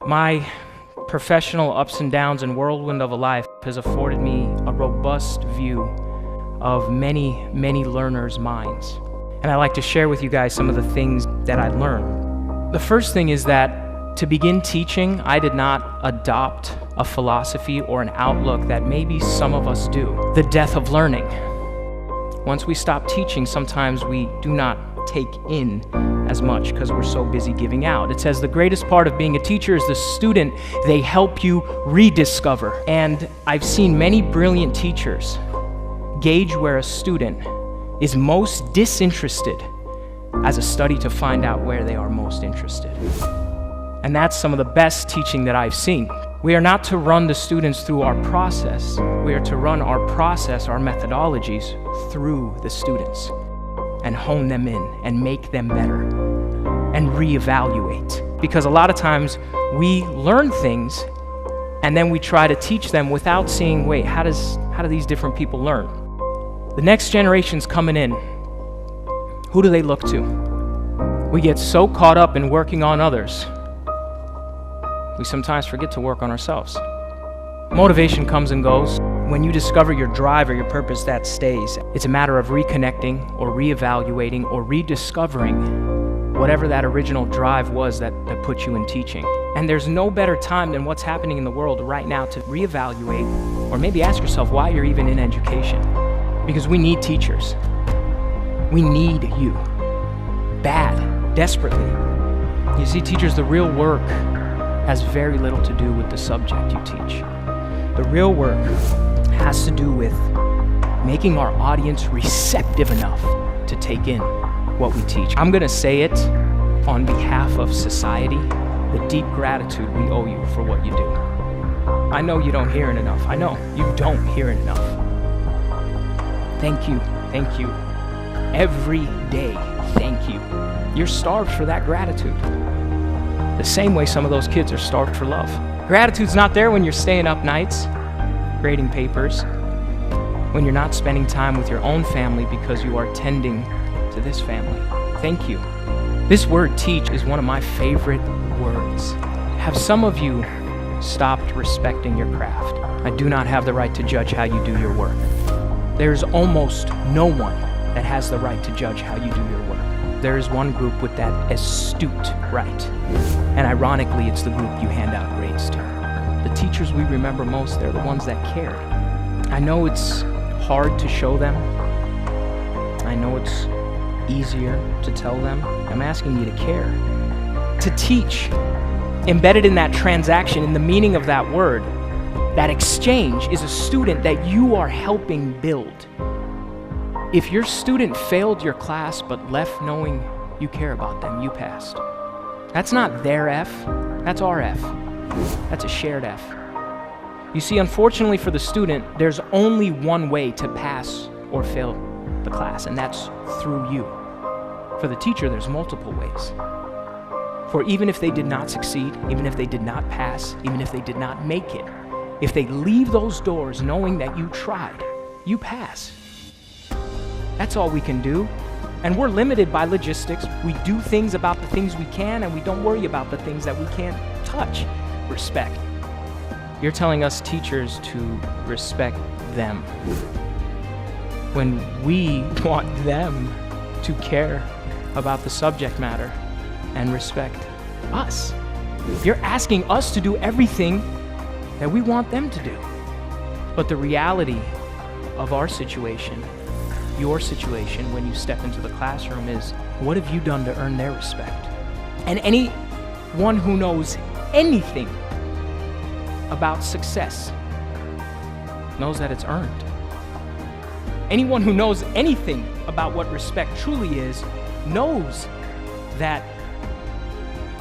My professional ups and downs and whirlwind of a life has afforded me a robust view of many, many learners' minds. And I'd like to share with you guys some of the things that I learned. The first thing is that to begin teaching, I did not adopt a philosophy or an outlook that maybe some of us do. The death of learning. Once we stop teaching, sometimes we do not take in as much because we're so busy giving out. It says the greatest part of being a teacher is the student. They help you rediscover. And I've seen many brilliant teachers gauge where a student is most disinterested as a study to find out where they are most interested. And that's some of the best teaching that I've seen. We are not to run the students through our process. We are to run our process, our methodologies, through the students and hone them in and make them better and reevaluate. Because a lot of times we learn things and then we try to teach them without seeing, wait, how do these different people learn? The next generation's coming in. Who do they look to? We get so caught up in working on others, we sometimes forget to work on ourselves. Motivation comes and goes. When you discover your drive or your purpose, that stays. It's a matter of reconnecting or reevaluating or rediscovering whatever that original drive was that put you in teaching. And there's no better time than what's happening in the world right now to reevaluate or maybe ask yourself why you're even in education. Because we need teachers. We need you. Bad, desperately. You see, teachers, the real work has very little to do with the subject you teach. The real work has to do with making our audience receptive enough to take in what we teach. I'm going to say it on behalf of society, the deep gratitude we owe you for what you do. I know you don't hear it enough. I know you don't hear it enough. Thank you. Thank you. Every day, thank you. You're starved for that gratitude. The same way some of those kids are starved for love. Gratitude's not there when you're staying up nights, grading papers, when you're not spending time with your own family because you are tending to this family. Thank you. This word teach is one of my favorite words. Have some of you stopped respecting your craft? I do not have the right to judge how you do your work. There's almost no one that has the right to judge how you do your work. There is one group with that astute right. And ironically, it's the group you hand out grades to. The teachers we remember most, they're the ones that cared. I know it's hard to show them. I know it's easier to tell them. I'm asking you to care. To teach, embedded in that transaction, in the meaning of that word, that exchange is a student that you are helping build. If your student failed your class but left knowing you care about them, you passed. That's not their F, that's our F. That's a shared F. You see, unfortunately for the student, there's only one way to pass or fail the class, and that's through you. For the teacher, there's multiple ways. For even if they did not succeed, even if they did not pass, even if they did not make it, if they leave those doors knowing that you tried, you pass. That's all we can do. And we're limited by logistics. We do things about the things we can, and we don't worry about the things that we can't touch. Respect. You're telling us teachers to respect them when we want them to care about the subject matter and respect us. You're asking us to do everything that we want them to do. But the reality of our situation, your situation when you step into the classroom is, what have you done to earn their respect? And anyone who knows anything about success knows that it's earned. Anyone who knows anything about what respect truly is knows that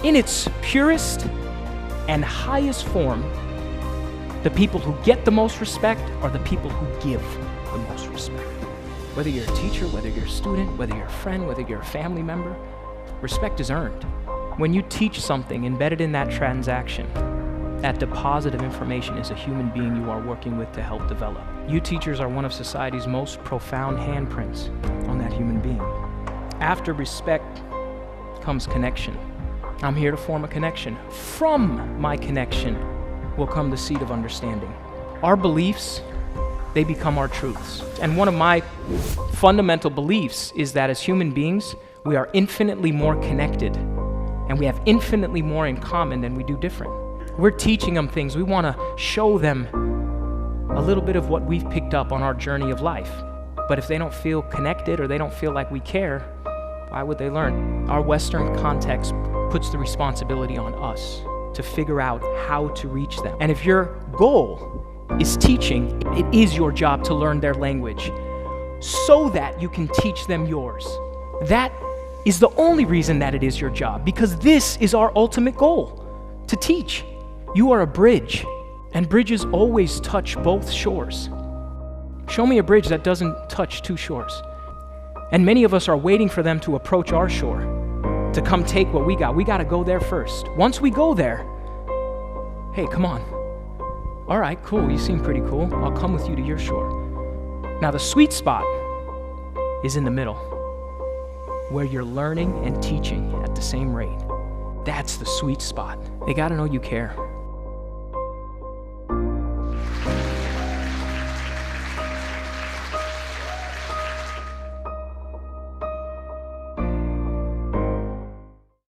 in its purest and highest form, the people who get the most respect are the people who give the most respect. Whether you're a teacher, whether you're a student, whether you're a friend, whether you're a family member, respect is earned. When you teach something, embedded in that transaction, that deposit of information is a human being you are working with to help develop. You teachers are one of society's most profound handprints on that human being. After respect comes connection. I'm here to form a connection. From my connection will come the seed of understanding. Our beliefs, they become our truths. And one of my fundamental beliefs is that as human beings, we are infinitely more connected and we have infinitely more in common than we do different. We're teaching them things. We want to show them a little bit of what we've picked up on our journey of life. But if they don't feel connected or they don't feel like we care, why would they learn? Our Western context puts the responsibility on us to figure out how to reach them. And if your goal is teaching, it is your job to learn their language so that you can teach them yours. That is the only reason that it is your job, because this is our ultimate goal, to teach. You are a bridge, and bridges always touch both shores. Show me a bridge that doesn't touch two shores. And many of us are waiting for them to approach our shore, to come take what we got. We got to go there first. Once we go there, hey, come on. All right, cool, you seem pretty cool. I'll come with you to your shore. Now the sweet spot is in the middle, where you're learning and teaching at the same rate. That's the sweet spot. They got to know you care.